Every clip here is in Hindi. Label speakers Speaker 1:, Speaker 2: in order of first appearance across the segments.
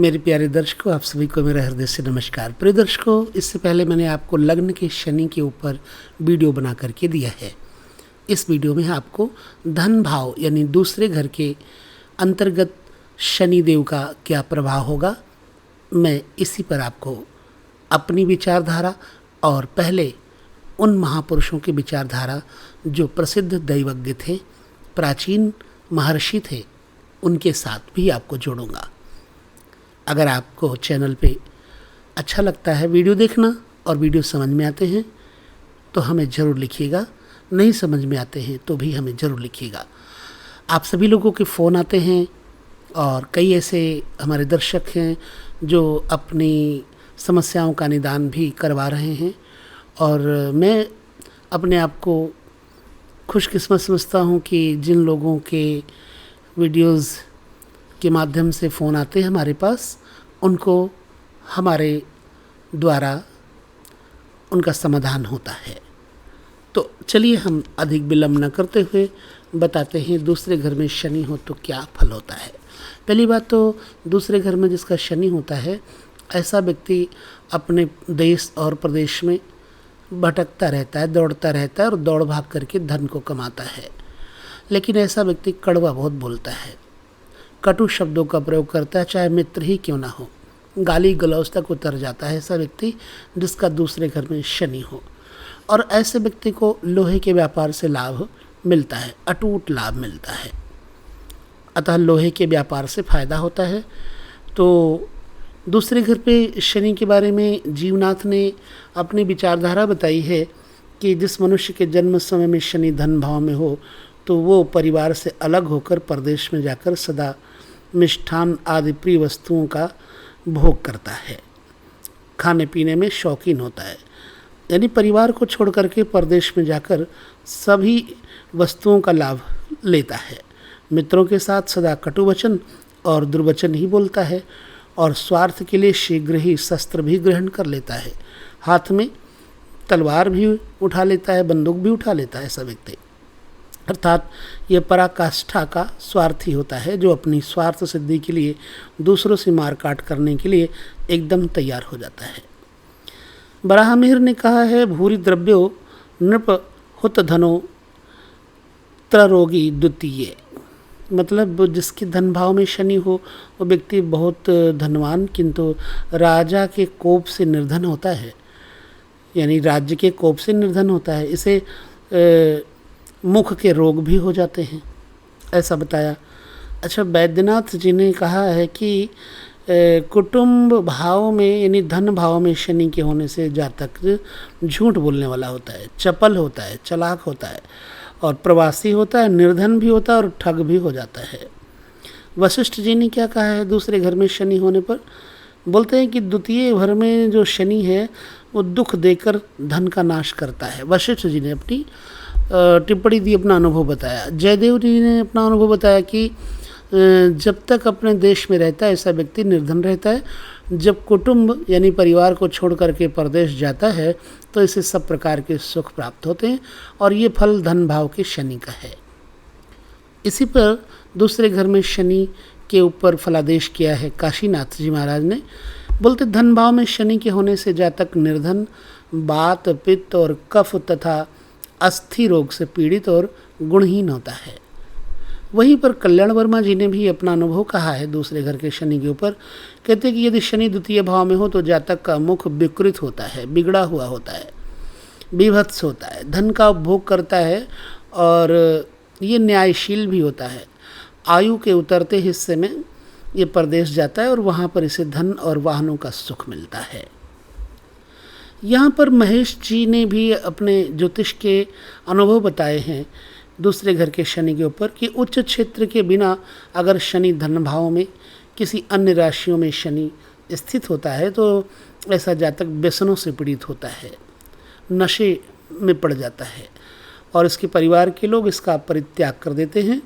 Speaker 1: मेरे प्यारे दर्शकों, आप सभी को मेरा हृदय से नमस्कार। प्रिय दर्शकों, इससे पहले मैंने आपको लग्न के शनि के ऊपर वीडियो बना करके दिया है। इस वीडियो में आपको धन भाव यानी दूसरे घर के अंतर्गत शनि देव का क्या प्रभाव होगा, मैं इसी पर आपको अपनी विचारधारा और पहले उन महापुरुषों की विचारधारा जो प्रसिद्ध दैवज्ञ थे, प्राचीन महर्षि थे, उनके साथ भी आपको जोड़ूंगा। अगर आपको चैनल पे अच्छा लगता है वीडियो देखना और वीडियो समझ में आते हैं तो हमें ज़रूर लिखिएगा, नहीं समझ में आते हैं तो भी हमें ज़रूर लिखिएगा। आप सभी लोगों के फ़ोन आते हैं और कई ऐसे हमारे दर्शक हैं जो अपनी समस्याओं का निदान भी करवा रहे हैं और मैं अपने आप को खुशकिस्मत समझता हूँ कि जिन लोगों के वीडियोज़ के माध्यम से फ़ोन आते हैं हमारे पास, उनको हमारे द्वारा उनका समाधान होता है। तो चलिए हम अधिक विलंब न करते हुए बताते हैं दूसरे घर में शनि हो तो क्या फल होता है। पहली बात तो दूसरे घर में जिसका शनि होता है, ऐसा व्यक्ति अपने देश और प्रदेश में भटकता रहता है, दौड़ता रहता है और दौड़ भाग करके धन को कमाता है। लेकिन ऐसा व्यक्ति कड़वा बहुत बोलता है, कटु शब्दों का प्रयोग करता है, चाहे मित्र ही क्यों ना हो, गाली गलौज तक उतर जाता है ऐसा व्यक्ति जिसका दूसरे घर में शनि हो। और ऐसे व्यक्ति को लोहे के व्यापार से लाभ मिलता है, अटूट लाभ मिलता है। अतः लोहे के व्यापार से फायदा होता है। तो दूसरे घर पे शनि के बारे में जीवनाथ ने अपनी विचारधारा बताई है कि जिस मनुष्य के जन्म समय में शनि धन भाव में हो तो वो परिवार से अलग होकर परदेश में जाकर सदा मिष्ठान आदि प्रिय वस्तुओं का भोग करता है, खाने पीने में शौकीन होता है। यानी परिवार को छोड़ करके परदेश में जाकर सभी वस्तुओं का लाभ लेता है। मित्रों के साथ सदा कटु वचन और दुर्वचन ही बोलता है और स्वार्थ के लिए शीघ्र ही शस्त्र भी ग्रहण कर लेता है। हाथ में तलवार भी उठा लेता है, बंदूक भी उठा लेता है ऐसा व्यक्ति। अर्थात ये पराकाष्ठा का स्वार्थी होता है जो अपनी स्वार्थ सिद्धि के लिए दूसरों से मारकाट करने के लिए एकदम तैयार हो जाता है। बराहमिहिर ने कहा है, भूरि द्रव्यो नृप हुत धनो त्ररोगी द्वितीय। मतलब जिसके धन भाव में शनि हो वो व्यक्ति बहुत धनवान किंतु राजा के कोप से निर्धन होता है, यानी राज्य के कोप से निर्धन होता है। इसे मुख के रोग भी हो जाते हैं ऐसा बताया। अच्छा, वैद्यनाथ जी ने कहा है कि कुटुंब भाव में यानी धन भाव में शनि के होने से जातक झूठ बोलने वाला होता है, चपल होता है, चालाक होता है और प्रवासी होता है, निर्धन भी होता है और ठग भी हो जाता है। वशिष्ठ जी ने क्या कहा है दूसरे घर में शनि होने पर? बोलते हैं कि द्वितीय घर में जो शनि है वो दुख देकर धन का नाश करता है। वशिष्ठ जी ने अपनी टिप्पणी दी, अपना अनुभव बताया। जयदेव जी ने अपना अनुभव बताया कि जब तक अपने देश में रहता है ऐसा व्यक्ति निर्धन रहता है, जब कुटुंब यानी परिवार को छोड़ करके परदेश जाता है तो इसे सब प्रकार के सुख प्राप्त होते हैं और ये फल धन भाव के शनि का है। इसी पर दूसरे घर में शनि के ऊपर फलादेश किया है काशीनाथ जी महाराज ने। बोलते धन भाव में शनि के होने से जातक निर्धन, बात, पित्त और कफ तथा अस्थि रोग से पीड़ित और गुणहीन होता है। वहीं पर कल्याण वर्मा जी ने भी अपना अनुभव कहा है दूसरे घर के शनि के ऊपर। कहते हैं कि यदि शनि द्वितीय भाव में हो तो जातक का मुख विकृत होता है, बिगड़ा हुआ होता है, विभत्स होता है, धन का उपभोग करता है और ये न्यायशील भी होता है। आयु के उतरते हिस्से में ये परदेश जाता है और वहाँ पर इसे धन और वाहनों का सुख मिलता है। यहाँ पर महेश जी ने भी अपने ज्योतिष के अनुभव बताए हैं दूसरे घर के शनि के ऊपर कि उच्च क्षेत्र के बिना अगर शनि धन भाव में किसी अन्य राशियों में शनि स्थित होता है तो ऐसा जातक व्यसनों से पीड़ित होता है, नशे में पड़ जाता है और इसके परिवार के लोग इसका परित्याग कर देते हैं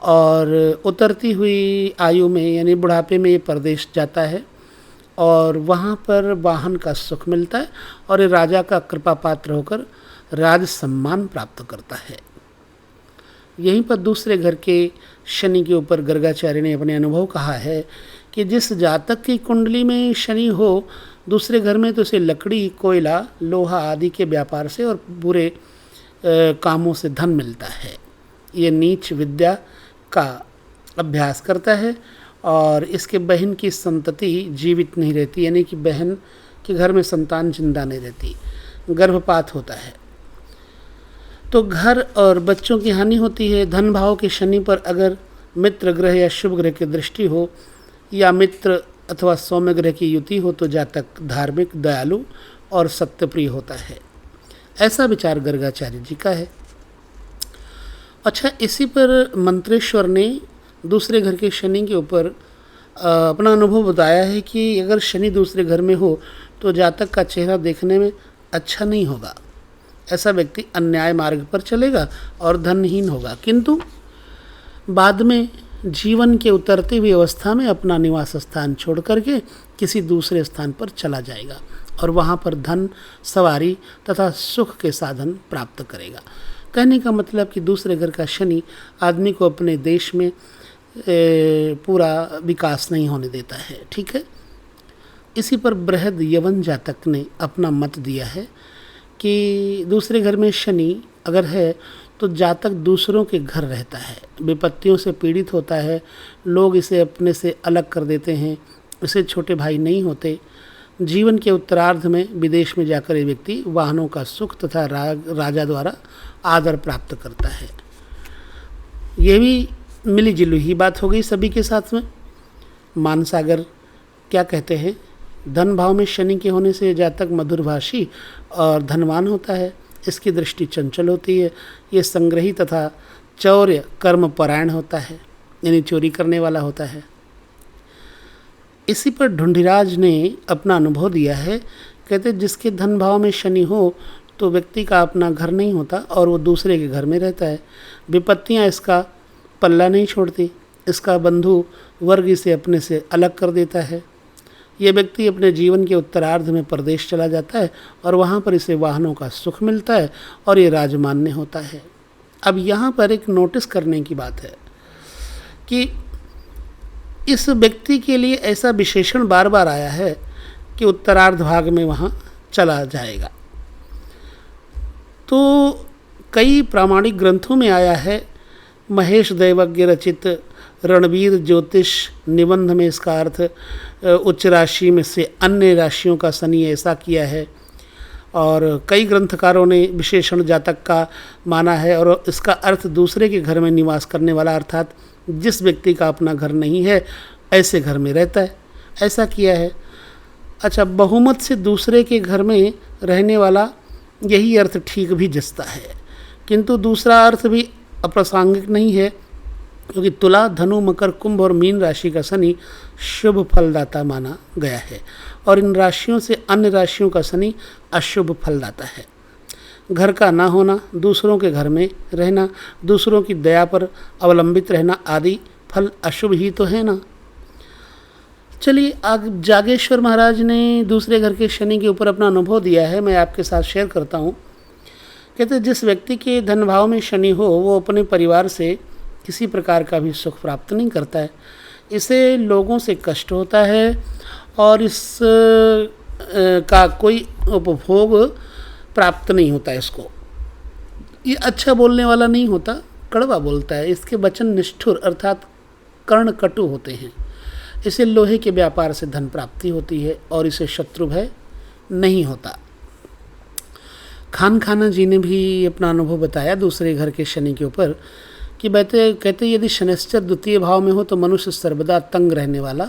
Speaker 1: और उतरती हुई आयु में यानी बुढ़ापे में ये परदेश जाता है और वहाँ पर वाहन का सुख मिलता है और ये राजा का कृपा पात्र होकर राज सम्मान प्राप्त करता है। यहीं पर दूसरे घर के शनि के ऊपर गर्गाचार्य ने अपने अनुभव कहा है कि कि जिस जातक की कुंडली में शनि हो दूसरे घर में, तो उसे लकड़ी, कोयला, लोहा आदि के व्यापार से और बुरे कामों से धन मिलता है। ये नीच विद्या का अभ्यास करता है और इसके बहन की संतति जीवित नहीं रहती, यानी कि बहन के घर में संतान जिंदा नहीं रहती, गर्भपात होता है। तो घर और बच्चों की हानि होती है। धन भाव के शनि पर अगर मित्र ग्रह या शुभ ग्रह की दृष्टि हो या मित्र अथवा सौम्य ग्रह की युति हो तो जातक धार्मिक, दयालु और सत्यप्रिय होता है। ऐसा विचार गर्गाचार्य जी का है। अच्छा, इसी पर मंत्रेश्वर ने दूसरे घर के शनि के ऊपर अपना अनुभव बताया है कि अगर शनि दूसरे घर में हो तो जातक का चेहरा देखने में अच्छा नहीं होगा। ऐसा व्यक्ति अन्याय मार्ग पर चलेगा और धनहीन होगा, किंतु बाद में जीवन के उतरती हुई अवस्था में अपना निवास स्थान छोड़ करके किसी दूसरे स्थान पर चला जाएगा और वहाँ पर धन, सवारी तथा सुख के साधन प्राप्त करेगा। कहने का मतलब कि दूसरे घर का शनि आदमी को अपने देश में पूरा विकास नहीं होने देता है। ठीक है। इसी पर बृहद यवन जातक ने अपना मत दिया है कि दूसरे घर में शनि अगर है तो जातक दूसरों के घर रहता है, विपत्तियों से पीड़ित होता है, लोग इसे अपने से अलग कर देते हैं, इसे छोटे भाई नहीं होते। जीवन के उत्तरार्ध में विदेश में जाकर ये व्यक्ति वाहनों का सुख तथा राजा द्वारा आदर प्राप्त करता है। ये भी मिली जुली ही बात हो गई सभी के साथ में। मानसागर क्या कहते हैं, धन भाव में शनि के होने से जातक मधुरभाषी और धनवान होता है। इसकी दृष्टि चंचल होती है। ये संग्रही तथा चौर्य कर्म परायण होता है, यानी चोरी करने वाला होता है। इसी पर ढूंढीराज ने अपना अनुभव दिया है। कहते जिसके धन भाव में शनि हो तो व्यक्ति का अपना घर नहीं होता और वो दूसरे के घर में रहता है। विपत्तियां इसका पल्ला नहीं छोड़ती, इसका बंधु वर्ग इसे अपने से अलग कर देता है। ये व्यक्ति अपने जीवन के उत्तरार्ध में प्रदेश चला जाता है और वहाँ पर इसे वाहनों का सुख मिलता है और ये राजमान्य होता है। अब यहाँ पर एक नोटिस करने की बात है कि इस व्यक्ति के लिए ऐसा विशेषण बार बार आया है कि उत्तरार्ध भाग में वहाँ चला जाएगा। तो कई प्रामाणिक ग्रंथों में आया है। महेश दैवज्ञ रचित रणवीर ज्योतिष निबंध में इसका अर्थ उच्च राशि में से अन्य राशियों का शनि ऐसा किया है और कई ग्रंथकारों ने विशेषण जातक का माना है और इसका अर्थ दूसरे के घर में निवास करने वाला, अर्थात जिस व्यक्ति का अपना घर नहीं है ऐसे घर में रहता है, ऐसा किया है। अच्छा, बहुमत से दूसरे के घर में रहने वाला यही अर्थ ठीक भी जचता है, किंतु दूसरा अर्थ भी अप्रासंगिक नहीं है, क्योंकि तुला, धनु, मकर, कुंभ और मीन राशि का शनि शुभ फलदाता माना गया है और इन राशियों से अन्य राशियों का शनि अशुभ फलदाता है। घर का ना होना, दूसरों के घर में रहना, दूसरों की दया पर अवलंबित रहना आदि फल अशुभ ही तो है ना। चलिए, आग जागेश्वर महाराज ने दूसरे घर के शनि के ऊपर अपना अनुभव दिया है, मैं आपके साथ शेयर करता हूँ। कहते जिस व्यक्ति के धन भाव में शनि हो वो अपने परिवार से किसी प्रकार का भी सुख प्राप्त नहीं करता है, इसे लोगों से कष्ट होता है और इस का कोई उपभोग प्राप्त नहीं होता है। इसको ये अच्छा बोलने वाला नहीं होता, कड़वा बोलता है। इसके वचन निष्ठुर अर्थात कर्णकटु होते हैं। इसे लोहे के व्यापार से धन प्राप्ति होती है और इसे शत्रु भय नहीं होता। खान खाना जी ने भी अपना अनुभव बताया दूसरे घर के शनि के ऊपर कि कहते यदि शनिश्चर द्वितीय भाव में हो तो मनुष्य सर्वदा तंग रहने वाला,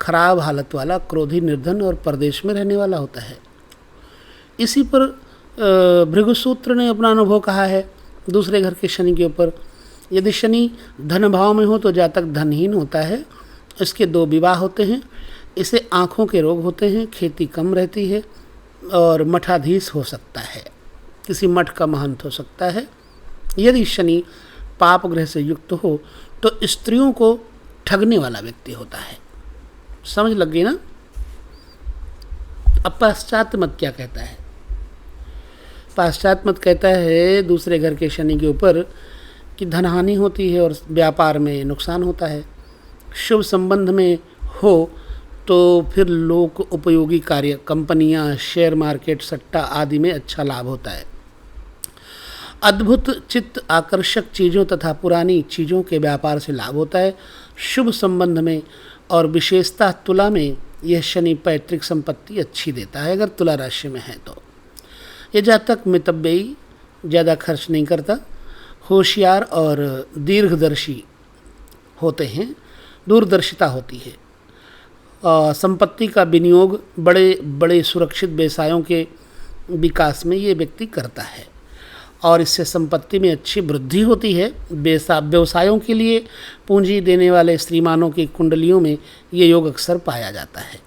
Speaker 1: खराब हालत वाला, क्रोधी, निर्धन और परदेश में रहने वाला होता है। इसी पर भृगुसूत्र ने अपना अनुभव कहा है दूसरे घर के शनि के ऊपर। यदि शनि धन भाव में हो तो जातक धनहीन होता है, इसके 2 विवाह होते हैं, इसे आँखों के रोग होते हैं, खेती कम रहती है और मठाधीश हो सकता है, किसी मठ का महंत हो सकता है। यदि शनि पाप ग्रह से युक्त हो तो स्त्रियों को ठगने वाला व्यक्ति होता है। समझ लग गई ना। अब पाश्चात्य मत क्या कहता है? पाश्चात्य मत कहता है दूसरे घर के शनि के ऊपर कि धनहानि होती है और व्यापार में नुकसान होता है, शुभ संबंध में हो तो फिर लोक उपयोगी कार्य, कंपनियां, शेयर मार्केट, सट्टा आदि में अच्छा लाभ होता है। अद्भुत चित्त आकर्षक चीज़ों तथा पुरानी चीज़ों के व्यापार से लाभ होता है। शुभ संबंध में और विशेषतः तुला में यह शनि पैतृक संपत्ति अच्छी देता है अगर तुला राशि में है तो। यह जातक मितव्ययी, ज़्यादा खर्च नहीं करता, होशियार और दीर्घदर्शी होते हैं, दूरदर्शिता होती है। संपत्ति का विनियोग बड़े बड़े सुरक्षित व्यवसायों के विकास में ये व्यक्ति करता है और इससे संपत्ति में अच्छी वृद्धि होती है। व्यवसायों के लिए पूंजी देने वाले श्रीमानों की कुंडलियों में ये योग अक्सर पाया जाता है।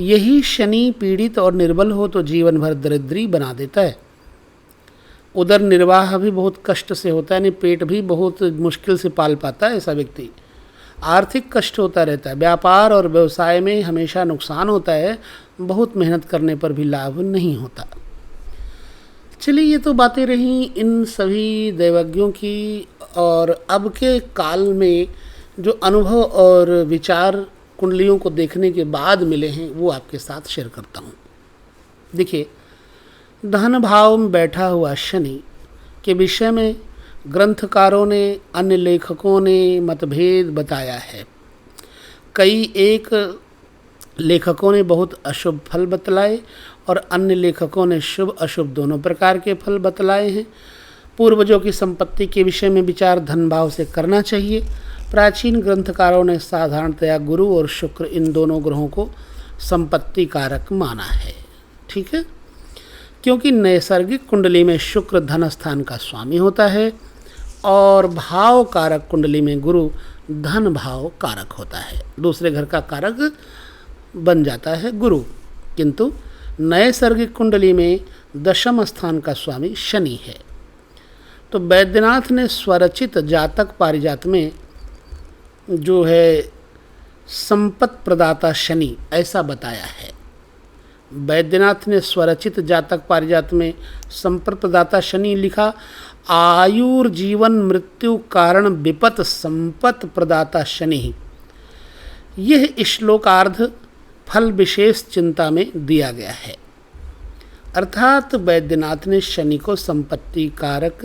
Speaker 1: यही शनि पीड़ित और निर्बल हो तो जीवन भर दरिद्री बना देता है। उदर निर्वाह भी बहुत कष्ट से होता है, यानी पेट भी बहुत मुश्किल से पाल पाता है ऐसा व्यक्ति। आर्थिक कष्ट होता रहता है। व्यापार और व्यवसाय में हमेशा नुकसान होता है, बहुत मेहनत करने पर भी लाभ नहीं होता। चलिए, ये तो बातें रहीं इन सभी दैवज्ञों की, और अब के काल में जो अनुभव और विचार कुंडलियों को देखने के बाद मिले हैं वो आपके साथ शेयर करता हूँ। देखिए, धन भाव में बैठा हुआ शनि के विषय में ग्रंथकारों ने, अन्य लेखकों ने मतभेद बताया है। एक लेखकों ने बहुत अशुभ फल बतलाए और अन्य लेखकों ने शुभ अशुभ दोनों प्रकार के फल बतलाए हैं। पूर्वजों की संपत्ति के विषय में विचार धन भाव से करना चाहिए। प्राचीन ग्रंथकारों ने साधारणतया गुरु और शुक्र इन दोनों ग्रहों को संपत्ति कारक माना है। ठीक है, क्योंकि नैसर्गिक कुंडली में शुक्र धन स्थान का स्वामी होता है और भाव कारक कुंडली में गुरु धन भाव कारक होता है, दूसरे घर का कारक बन जाता है गुरु। किंतु नैसर्गिक कुंडली में दशम स्थान का स्वामी शनि है। तो वैद्यनाथ ने स्वरचित जातक पारिजात में जो है संपत प्रदाता शनि ऐसा बताया है। वैद्यनाथ ने स्वरचित जातक पारिजात में संपत प्रदाता शनि लिखा। आयुर जीवन मृत्यु कारण विपत संपत प्रदाता शनि, यह श्लोकार्ध फल विशेष चिंता में दिया गया है। अर्थात वैद्यनाथ ने शनि को संपत्ति कारक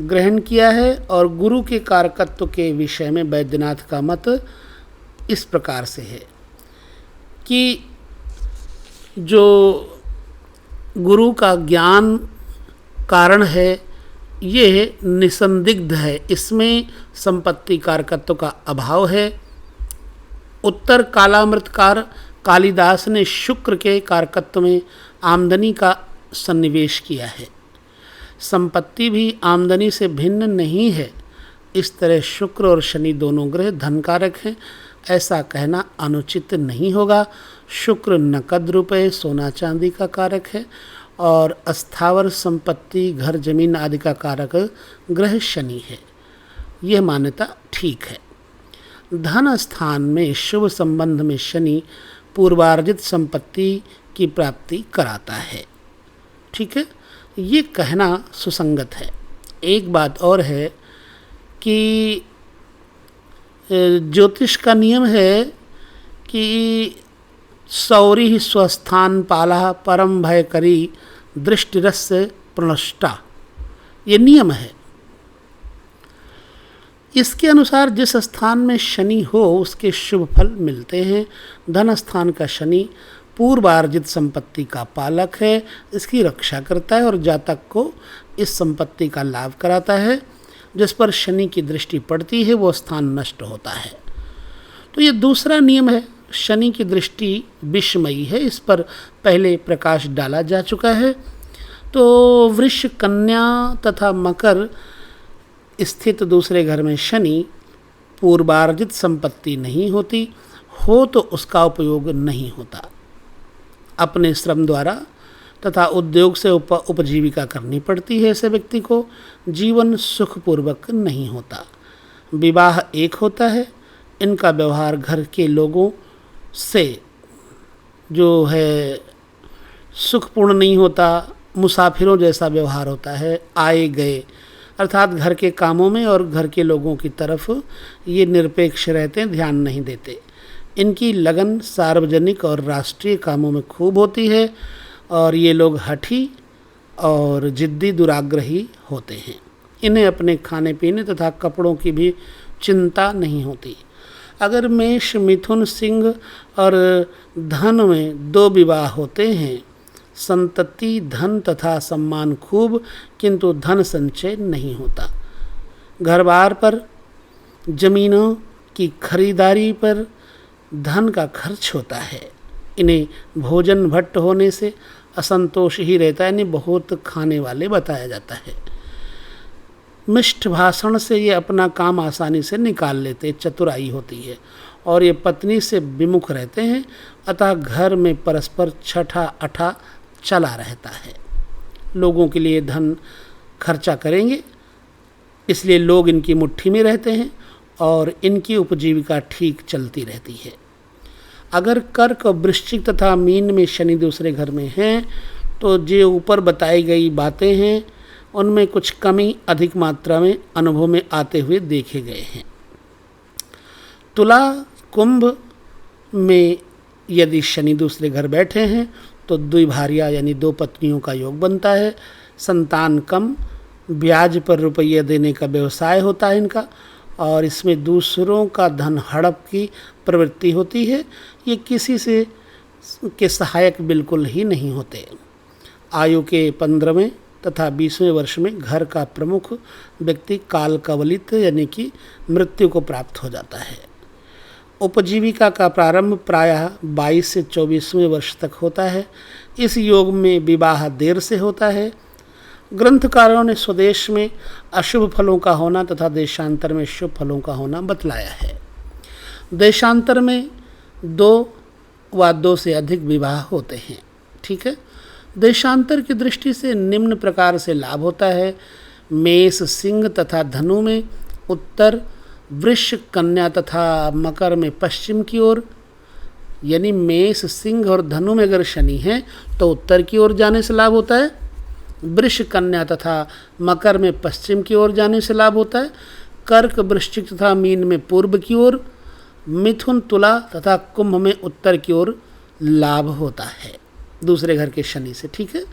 Speaker 1: ग्रहण किया है और गुरु के कारकत्व के विषय में वैद्यनाथ का मत इस प्रकार से है कि जो गुरु का ज्ञान कारण है ये निसंदिग्ध है, इसमें संपत्ति कारकत्व का अभाव है। उत्तर कालामृतकार कालिदास ने शुक्र के कारकत्व में आमदनी का सन्निवेश किया है। संपत्ति भी आमदनी से भिन्न नहीं है। इस तरह शुक्र और शनि दोनों ग्रह धन कारक हैं, ऐसा कहना अनुचित नहीं होगा। शुक्र नकद रुपये, सोना चांदी का कारक है और स्थावर संपत्ति, घर जमीन आदि का कारक ग्रह शनि है। यह मान्यता ठीक है। धन स्थान में शुभ संबंध में शनि पूर्वार्जित संपत्ति की प्राप्ति कराता है। ठीक है, ये कहना सुसंगत है। एक बात और है कि ज्योतिष का नियम है कि सौरी ही स्वस्थान पाला परम भय करी दृष्टिरस्य प्रणष्टा, ये नियम है। इसके अनुसार जिस स्थान में शनि हो उसके शुभ फल मिलते हैं। धन स्थान का शनि पूर्वार्जित संपत्ति का पालक है, इसकी रक्षा करता है और जातक को इस संपत्ति का लाभ कराता है। जिस पर शनि की दृष्टि पड़ती है वो स्थान नष्ट होता है। तो ये दूसरा नियम है। शनि की दृष्टि विषमयी है, इस पर पहले प्रकाश डाला जा चुका है। तो वृष, कन्या तथा मकर स्थित दूसरे घर में शनि पूर्वार्जित संपत्ति नहीं होती, हो तो उसका उपयोग नहीं होता। अपने श्रम द्वारा तथा उद्योग से उपजीविका करनी पड़ती है ऐसे व्यक्ति को। जीवन सुखपूर्वक नहीं होता। विवाह एक होता है, इनका व्यवहार घर के लोगों से जो है सुखपूर्ण नहीं होता, मुसाफिरों जैसा व्यवहार होता है। आए गए अर्थात घर के कामों में और घर के लोगों की तरफ ये निरपेक्ष रहते हैं, ध्यान नहीं देते। इनकी लगन सार्वजनिक और राष्ट्रीय कामों में खूब होती है और ये लोग हठी और जिद्दी दुराग्रही होते हैं। इन्हें अपने खाने पीने तथा कपड़ों की भी चिंता नहीं होती। अगर मेष, मिथुन, सिंह और धन में 2 विवाह होते हैं, संतति, धन तथा सम्मान खूब, किंतु धन संचय नहीं होता। घर बार पर, जमीनों की खरीदारी पर धन का खर्च होता है। इन्हें भोजन भट्ट होने से असंतोष ही रहता है, इन्हें बहुत खाने वाले बताया जाता है। मिष्ट भाषण से ये अपना काम आसानी से निकाल लेते, चतुराई होती है और ये पत्नी से विमुख रहते हैं, अतः घर में परस्पर छठा अठा चला रहता है। लोगों के लिए धन खर्चा करेंगे, इसलिए लोग इनकी मुट्ठी में रहते हैं और इनकी उपजीविका ठीक चलती रहती है। अगर कर्क, वृश्चिक तथा मीन में शनि दूसरे घर में हैं तो जो ऊपर बताई गई बातें हैं उनमें कुछ कमी अधिक मात्रा में अनुभव में आते हुए देखे गए हैं। तुला, कुंभ में यदि शनि दूसरे घर बैठे हैं तो द्विभार्या यानी 2 पत्नियों का योग बनता है। संतान कम, ब्याज पर रुपये देने का व्यवसाय होता है इनका और इसमें दूसरों का धन हड़प की प्रवृत्ति होती है। ये किसी से के सहायक बिल्कुल ही नहीं होते। आयु के 15वें तथा 20वें वर्ष में घर का प्रमुख व्यक्ति काल कवलित यानी कि मृत्यु को प्राप्त हो जाता है। उपजीविका का प्रारंभ प्रायः 22 से 24वें वर्ष तक होता है। इस योग में विवाह देर से होता है। ग्रंथकारों ने स्वदेश में अशुभ फलों का होना तथा देशांतर में शुभ फलों का होना बतलाया है। देशांतर में 2 व 2 से अधिक विवाह होते हैं। ठीक है। देशांतर की दृष्टि से निम्न प्रकार से लाभ होता है। मेष, सिंह तथा धनु में उत्तर, वृष, कन्या तथा मकर में पश्चिम की ओर, यानी मेष, सिंह और धनु में अगर शनि है तो उत्तर की ओर जाने से लाभ होता है। वृष, कन्या तथा मकर में पश्चिम की ओर जाने से लाभ होता है। कर्क, वृश्चिक तथा मीन में पूर्व की ओर, मिथुन, तुला तथा कुंभ में उत्तर की ओर लाभ होता है दूसरे घर के शनि से। ठीक है।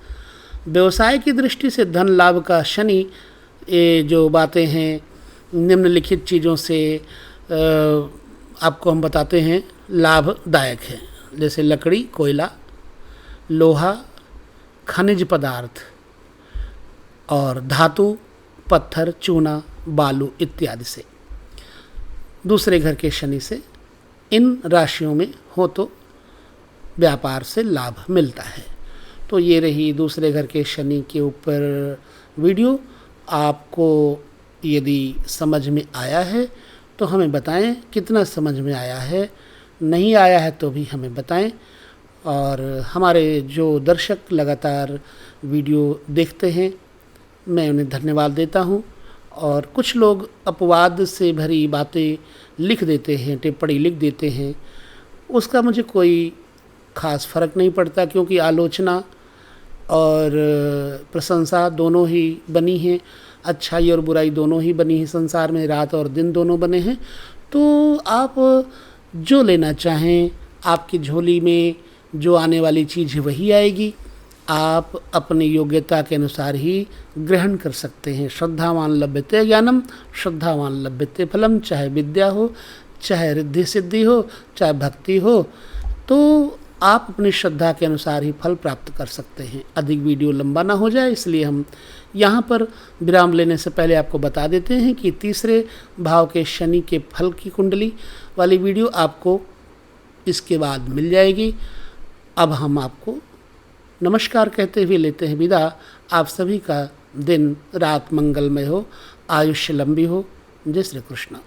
Speaker 1: व्यवसाय की दृष्टि से धन लाभ का शनि ये जो बातें हैं निम्नलिखित चीज़ों से आपको हम बताते हैं लाभदायक है, जैसे लकड़ी, कोयला, लोहा, खनिज पदार्थ और धातु, पत्थर, चूना, बालू इत्यादि से दूसरे घर के शनि से इन राशियों में हो तो व्यापार से लाभ मिलता है। तो ये रही दूसरे घर के शनि के ऊपर वीडियो। आपको यदि समझ में आया है तो हमें बताएं, कितना समझ में आया है, नहीं आया है तो भी हमें बताएं। और हमारे जो दर्शक लगातार वीडियो देखते हैं मैं उन्हें धन्यवाद देता हूं। और कुछ लोग अपवाद से भरी बातें लिख देते हैं, टिप्पणी लिख देते हैं, उसका मुझे कोई ख़ास फ़र्क नहीं पड़ता, क्योंकि आलोचना और प्रशंसा दोनों ही बनी हैं, अच्छाई और बुराई दोनों ही बनी है संसार में, रात और दिन दोनों बने हैं। तो आप जो लेना चाहें, आपकी झोली में जो आने वाली चीज़ वही आएगी, आप अपनी योग्यता के अनुसार ही ग्रहण कर सकते हैं। श्रद्धावान लभ्यते ज्ञानम, श्रद्धावान लभ्यते फलम। चाहे विद्या हो, चाहे रिद्धि सिद्धि हो, चाहे भक्ति हो, तो आप अपनी श्रद्धा के अनुसार ही फल प्राप्त कर सकते हैं। अधिक वीडियो लंबा ना हो जाए इसलिए हम यहाँ पर विराम लेने से पहले आपको बता देते हैं कि तीसरे भाव के शनि के फल की कुंडली वाली वीडियो आपको इसके बाद मिल जाएगी। अब हम आपको नमस्कार कहते हुए लेते हैं विदा। आप सभी का दिन रात मंगलमय हो, आयुष्य लंबी हो। जय श्री कृष्ण।